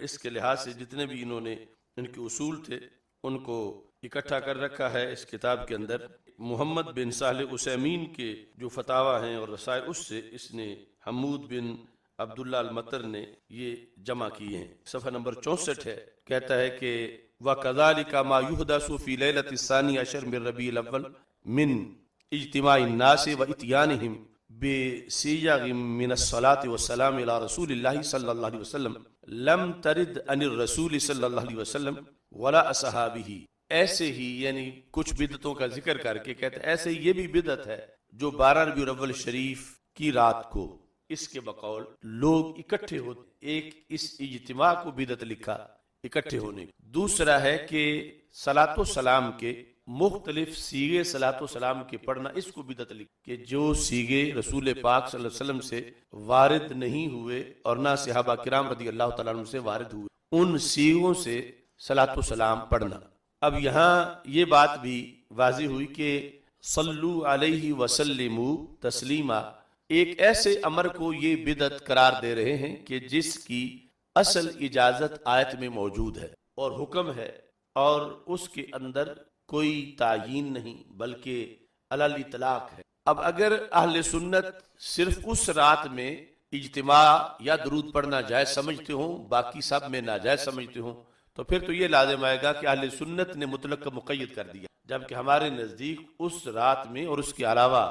اس کے لحاظ سے جتنے بھی انہوں نے ان کے اصول تھے ان کو اکٹھا کر رکھا ہے اس کتاب کے اندر۔ محمد بن صالح عثیمین کے جو فتاوی ہیں اور رسائل، اس سے اس نے حمود بن عبداللہ المطر نے یہ جمع کیے ہیں۔ صفحہ نمبر 64 ہے، کہتا ہے کہ وَكَذَلِكَ مَا يُحْدَثُ فِي لَيْلَةِ الثَّانِيَ عَشَرَ مِن رَبِيعِ الْأَوَّلِ مِنْ اجتماع الناس وإتيانهم بصيغ من الصلاة والسلام على رسول الله صلى الله عليه وسلم لم ترد عن الرسول صلی اللہ علیہ وسلم ولا اصحابہ۔ ایسے ہی یعنی کچھ بدعتوں کا ذکر کر کے کہتے ہیں ایسے یہ بھی بدعت ہے جو 12 ربیع الاول شریف کی رات کو اس کے بقول لوگ اکٹھے ہوتے، ایک اس اجتماع کو بدعت لکھا اکٹھے ہونے۔ دوسرا ہے کہ صلاۃ و سلام کے مختلف سیغے صلاۃ و سلام کے پڑھنا، اس کو بدعت لکھا کہ جو سیغے رسول پاک صلی اللہ علیہ وسلم سے وارد نہیں ہوئے اور نہ صحابہ کرام رضی اللہ تعالیٰ عنہ سے وارد ہوئے، ان سیغوں سے صلاۃ و سلام پڑھنا۔ اب یہاں یہ بات بھی واضح ہوئی کہ صلو علیہ وسلموا تسلیما، ایک ایسے امر کو یہ بدعت قرار دے رہے ہیں کہ جس کی اصل اجازت آیت میں موجود ہے اور حکم ہے، اور اس کے اندر کوئی تعیین نہیں بلکہ علی الاطلاق ہے۔ اب اگر اہل سنت صرف اس رات میں اجتماع یا درود پڑھنا جائز سمجھتے ہوں، باقی سب میں ناجائز سمجھتے ہوں، تو پھر تو یہ لازم آئے گا کہ اہل سنت نے مطلق کا مقید کر دیا، جبکہ ہمارے نزدیک اس رات میں اور اس کے علاوہ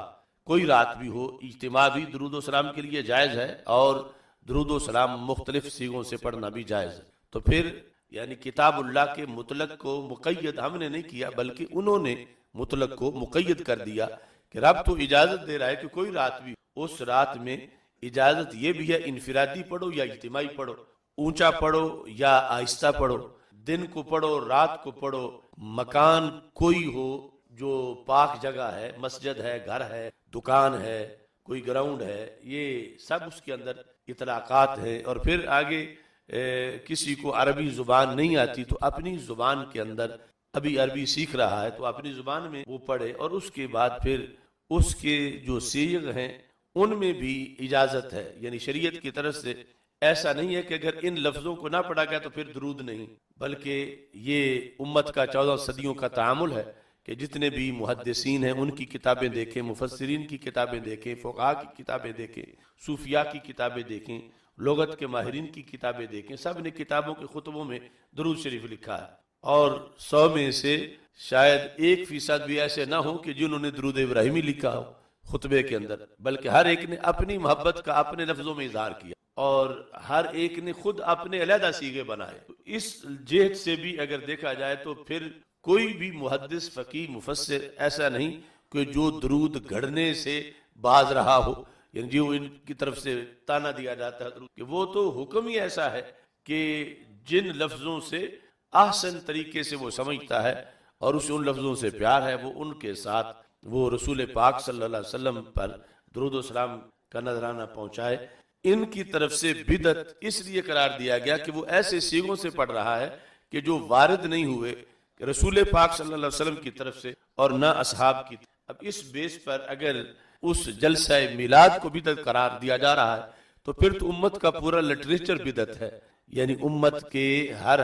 کوئی رات بھی ہو اجتماع بھی درود و سلام کے لیے جائز ہے، اور درود و سلام مختلف سیغوں سے پڑھنا بھی جائز ہے۔ تو پھر یعنی کتاب اللہ کے مطلق کو مقید ہم نے نہیں کیا بلکہ انہوں نے مطلق کو مقید کر دیا کہ رب تو اجازت دے رہا ہے کہ کوئی رات بھی، اس رات میں اجازت یہ بھی ہے انفرادی پڑھو یا اجتماعی پڑھو، اونچا پڑھو یا آہستہ پڑھو، دن کو پڑھو رات کو پڑھو، مکان کوئی ہو جو پاک جگہ ہے، مسجد ہے، گھر ہے، دکان ہے، کوئی گراؤنڈ ہے، یہ سب اس کے اندر اطلاقات ہیں۔ اور پھر آگے کسی کو عربی زبان نہیں آتی تو اپنی زبان کے اندر، ابھی عربی سیکھ رہا ہے تو اپنی زبان میں وہ پڑھے، اور اس کے بعد پھر اس کے جو صیغ ہیں ان میں بھی اجازت ہے، یعنی شریعت کی طرف سے ایسا نہیں ہے کہ اگر ان لفظوں کو نہ پڑھا گیا تو پھر درود نہیں، بلکہ یہ امت کا 14 صدیوں کا تعامل ہے کہ جتنے بھی محدثین ہیں ان کی کتابیں دیکھیں، مفسرین کی کتابیں دیکھیں، فقہاء کی کتابیں دیکھیں، صوفیاء کی کتابیں دیکھیں، لغت کے ماہرین کی کتابیں دیکھیں، سب نے کتابوں کے خطبوں میں درود شریف لکھا ہے، اور 100 میں سے شاید 1% بھی ایسے نہ ہو کہ جنہوں نے درود ابراہیمی لکھا ہو خطبے کے اندر، بلکہ ہر ایک نے اپنی محبت کا اپنے لفظوں میں اظہار کیا، اور ہر ایک نے خود اپنے علیحدہ صیغے بنائے۔ اس جہت سے بھی اگر دیکھا جائے تو پھر کوئی بھی محدث، فقیہ، مفسر ایسا نہیں کہ جو درود گھڑنے سے باز رہا ہو، یعنی جو ان کی طرف سے تانا دیا جاتا ہے کہ وہ تو حکم ہی ایسا ہے کہ جن لفظوں سے احسن طریقے سے وہ سمجھتا ہے اور اسے ان لفظوں سے پیار ہے، وہ ان کے ساتھ وہ رسول پاک صلی اللہ علیہ وسلم پر درود و سلام کا نذرانہ پہنچائے۔ ان کی طرف سے بدعت اس لیے قرار دیا گیا کہ وہ ایسے سیغوں سے پڑھ رہا ہے کہ جو وارد نہیں ہوئے رسول پاک صلی اللہ علیہ وسلم کی طرف سے اور نہ اصحاب کی۔ اب اس بیس پر اگر اس جلسہ میلاد کو بدعت قرار دیا جا رہا ہے تو پھر تو امت کا پورا لٹریچر بدعت ہے، یعنی امت کے ہر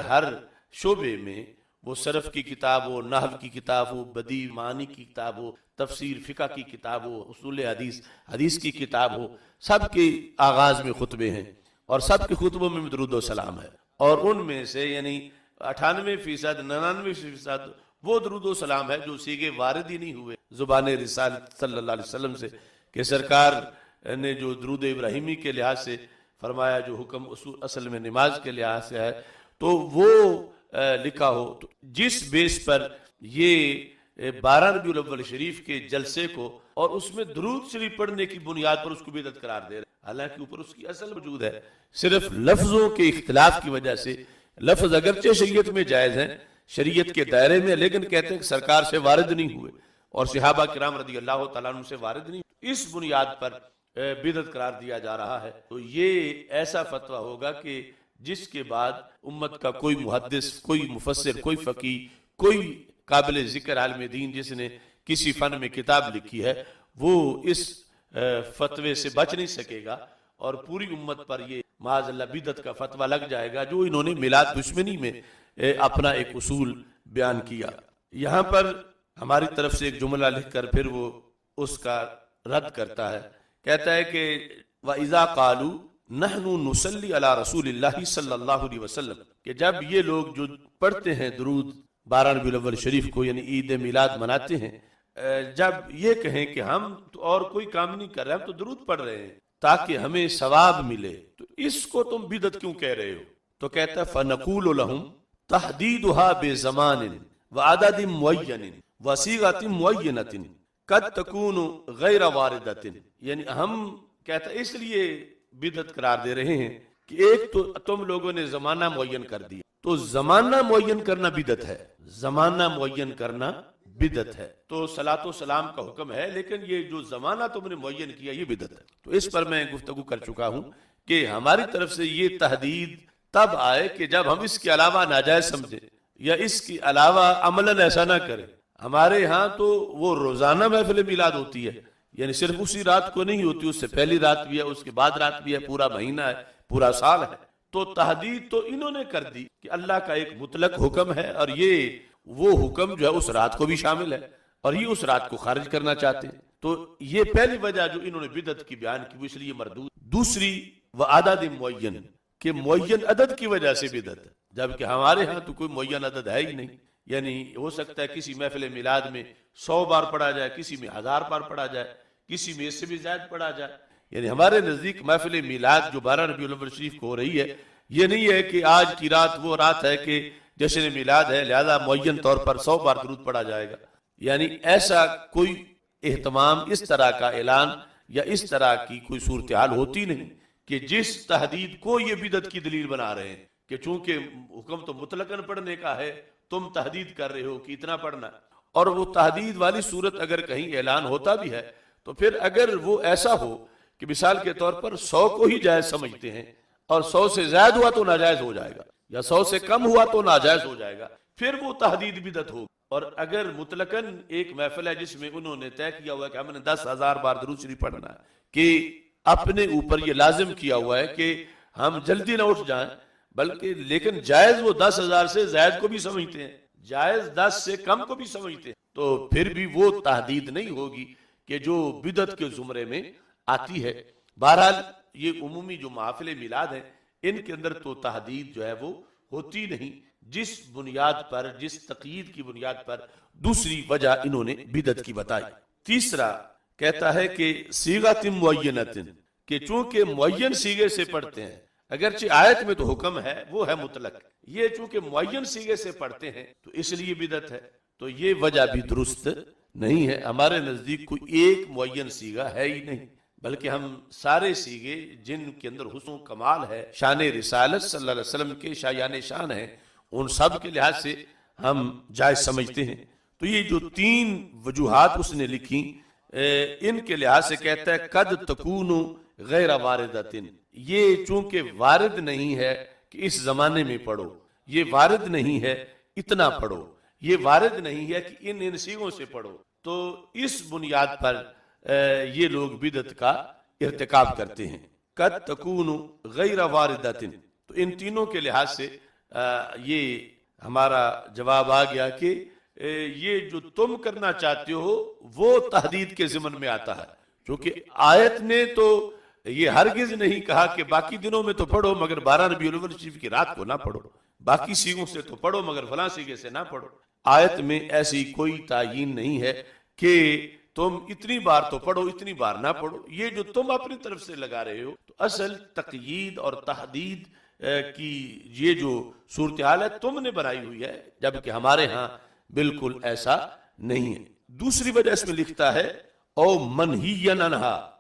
شعبے میں، وہ صرف کی کتاب ہو، نحو کی کتاب ہو، بدیع معنی کی کتاب ہو، تفسیر فقہ کی کتاب ہو، اصول حدیث کی کتاب ہو، سب کے آغاز میں خطبے ہیں اور سب کے خطبوں میں درود و سلام ہے، اور ان میں سے یعنی 98% 99% وہ درود و سلام ہے جو سیغے وارد ہی نہیں ہوئے زبان رسالت صلی اللہ علیہ وسلم سے، کہ سرکار نے جو درود ابراہیمی کے لحاظ سے فرمایا، جو حکم اصل میں نماز کے لحاظ سے ہے، تو وہ لکھا ہو۔ تو جس بیس پر یہ 12 ربیع الاول شریف کے جلسے کو اور اس میں درود شریف پڑھنے کی بنیاد پر اس کو بدعت قرار دے رہے ہیں، حالانکہ اوپر اس کی اصل موجود ہے، صرف لفظوں کے اختلاف کی وجہ سے۔ لفظ اگرچہ شریعت میں جائز ہیں، شریعت کے دائرے میں، لیکن کہتے ہیں کہ سرکار سے وارد نہیں ہوئے اور صحابہ کرام رضی اللہ تعالیٰ عنہ سے وارد نہیں، اس بنیاد پر بدعت قرار دیا جا رہا ہے۔ تو یہ ایسا فتویٰ ہوگا کہ جس کے بعد امت کا کوئی محدث، کوئی مفسر، کوئی فقیہ، کوئی قابل ذکر عالم دین جس نے کسی فن میں کتاب لکھی ہے، وہ اس فتوے سے بچ نہیں سکے گا، اور پوری امت پر یہ معاذ اللہ بدعت کا فتویٰ لگ جائے گا جو انہوں نے میلاد دشمنی میں اپنا ایک اصول بیان کیا۔ یہاں پر ہماری طرف سے ایک جملہ لکھ کر پھر وہ اس کا رد کرتا ہے، کہتا ہے کہ وَإِذَا قَالُوا نَحْنُ نُصَلِّي عَلَى رَسُولِ اللَّهِ صلی اللہ علیہ وسلم، کہ جب یہ لوگ جو پڑھتے ہیں درود 12 ربیع الاول شریف کو یعنی عید میلاد مناتے ہیں، جب یہ کہیں کہ ہم تو اور کوئی کام نہیں کر رہے، ہم تو درود پڑھ رہے ہیں تاکہ ہمیں ثواب ملے، تو اس کو تم بدعت کیوں کہہ رہے ہو؟ تو کہتا ہے فَنَقُولُ لَهُمْ تَحْدِيدُهَا بِزَمَانٍ وَعَدَدٍ مُعَيَّنٍ وَصِيغَةٍ مُعَيَّنَةٍ قد تکون غیر واردۃ، یعنی ہم کہتا اس لیے بدعت قرار دے رہے ہیں کہ ایک تو تم لوگوں نے زمانہ معین کر دیا، تو زمانہ معین کرنا بدعت ہے، زمانہ معین کرنا بدعت ہے، تو صلاۃ و سلام کا حکم ہے لیکن یہ جو زمانہ تم نے معین کیا یہ بدعت ہے۔ تو اس پر میں گفتگو کر چکا ہوں کہ ہماری طرف سے یہ تحدید تب آئے کہ جب ہم اس کے علاوہ ناجائز سمجھیں یا اس کے علاوہ عملاً ایسا نہ کریں۔ ہمارے ہاں تو وہ روزانہ محفل میلاد ہوتی ہے، یعنی صرف اسی رات کو نہیں ہوتی، اس سے پہلی رات بھی ہے، اس کے بعد رات بھی ہے، پورا مہینہ ہے، پورا سال ہے۔ تو تحدید تو انہوں نے کر دی کہ اللہ کا ایک مطلق حکم ہے اور یہ وہ حکم جو ہے اس رات کو بھی شامل ہے اور یہ اس رات کو خارج کرنا چاہتے ہیں۔ تو یہ پہلی وجہ جو انہوں نے بدعت کی بیان کی وہ اس لیے مردود۔ دوسری وعدد معین، کہ معین عدد کی وجہ سے بدعت ہے، جبکہ ہمارے ہاں تو کوئی معین عدد ہے ہی نہیں، یعنی ہو سکتا ہے کسی محفل میلاد میں 100 بار پڑھا جائے، کسی میں 1000 بار پڑھا جائے، کسی میں اس سے بھی زائد پڑھا جائے۔ یعنی ہمارے نزدیک محفل میلاد جو 12 ربیع الاول شریف کو ہو رہی ہے یہ نہیں ہے کہ آج کی رات وہ رات ہے کہ جشن میلاد ہے لہذا معین طور پر 100 بار درود پڑھا جائے گا، یعنی ایسا کوئی اہتمام، اس طرح کا اعلان یا اس طرح کی کوئی صورتحال ہوتی نہیں کہ جس تحدید کو یہ بدعت کی دلیل بنا رہے ہیں کہ چونکہ حکم تو مطلقاً پڑھنے کا ہے تم تحدید کر رہے ہو کہ اتنا پڑھنا، اور وہ تحدید والی صورت اگر کہیں اعلان ہوتا بھی ہے تو پھر اگر وہ ایسا ہو کہ مثال کے طور پر 100 کو ہی جائز سمجھتے ہیں اور 100 سے زائد ہوا تو ناجائز ہو جائے گا یا 100 سے کم ہوا تو ناجائز ہو جائے گا، پھر وہ تحدید بدعت ہوگی۔ اور اگر مطلقاً ایک محفل ہے جس میں انہوں نے طے کیا ہوا ہے کہ ہم نے 10,000 بار درود شریف پڑھنا ہے، کہ اپنے اوپر یہ لازم کیا ہوا ہے کہ ہم جلدی نہ اٹھ جائیں، بلکہ لیکن جائز وہ 10,000 سے زائد کو بھی سمجھتے ہیں، جائز 10 سے کم کو بھی سمجھتے ہیں، تو پھر بھی وہ تحدید نہیں ہوگی کہ جو بدعت کے زمرے میں آتی ہے۔ بہرحال یہ عمومی جو محافل میلاد ہیں ان کے اندر تو تحدید جو ہے وہ ہوتی نہیں، جس بنیاد پر، جس تقیید کی بنیاد پر دوسری وجہ انہوں نے بدعت کی بتائی۔ تیسرا کہتا ہے کہ صیغۃ معینۃ، کہ چونکہ معین صیغے سے پڑھتے ہیں، اگرچہ آیت میں تو حکم ہے وہ ہے مطلق، یہ چونکہ معین صیغے سے پڑھتے ہیں تو اس لیے بدعت ہے، تو یہ وجہ بھی درست نہیں ہے۔ ہمارے نزدیک کوئی ایک معین صیغہ ہے ہی نہیں، بلکہ ہم سارے صیغے جن کے اندر حسن و کمال ہے، شان رسالت صلی اللہ علیہ وسلم کے شایان شان ہے، ان سب کے لحاظ سے ہم جائز سمجھتے ہیں۔ تو یہ جو 3 وجوہات اس نے لکھی ان کے لحاظ سے کہتا ہے قد تکون غیر واردۃ، یہ چونکہ وارد نہیں ہے کہ اس زمانے میں پڑھو، یہ وارد نہیں ہے اتنا پڑھو، یہ وارد نہیں ہے کہ ان صیغوں سے پڑھو، تو اس بنیاد پر یہ لوگ بدعت کا ارتکاب کرتے ہیں۔ قد تکون غیر واردۃ، تو ان تینوں کے لحاظ سے یہ ہمارا جواب آ گیا کہ یہ جو تم کرنا چاہتے ہو وہ تحدید کے ضمن میں آتا ہے، کیونکہ آیت نے تو یہ ہرگز نہیں کہا کہ باقی دنوں میں تو پڑھو مگر 12 ربیع الاول شریف کی رات کو نہ پڑھو، باقی صیغوں سے تو پڑھو مگر فلاں صیغے سے نہ پڑھو۔ آیت میں ایسی کوئی تعیین نہیں ہے کہ تم اتنی بار تو پڑھو اتنی بار نہ پڑھو، یہ جو تم اپنی طرف سے لگا رہے ہو، تو اصل تقیید اور تحدید کی یہ جو صورتحال ہے تم نے بنائی ہوئی ہے، جبکہ ہمارے ہاں بالکل ایسا نہیں ہے۔ دوسری وجہ اس میں لکھتا ہے او منہی عنہا،